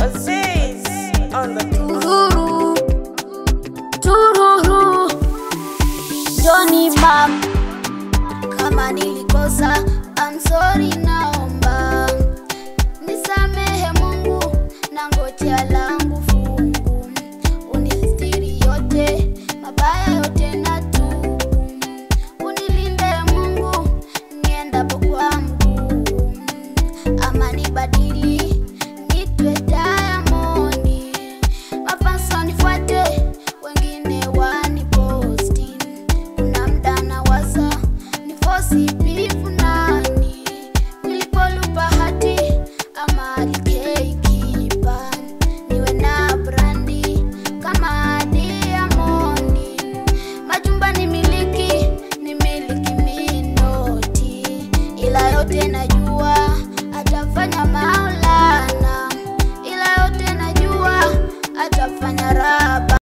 Aziz on the tururu, tururu. Johnny Mam, kama nilikosa, I'm sorry, naomba nisamehe Mungu, na ngojea langu fungu, unistiri yote mabaya yote na tubu, unilinde Mungu niendapo kwa mguu, ama nibadili nitwe Diamond, mafansa nifuate wengine waniposti, kuna mda na waza nifosi bifu nani, nilipolupa hati ama alikekipa, niwe na brandi kama Diamond, majumba ni miliki minoti, ila yote najua atafanya Maulana, ila yote najua atafanya Raba.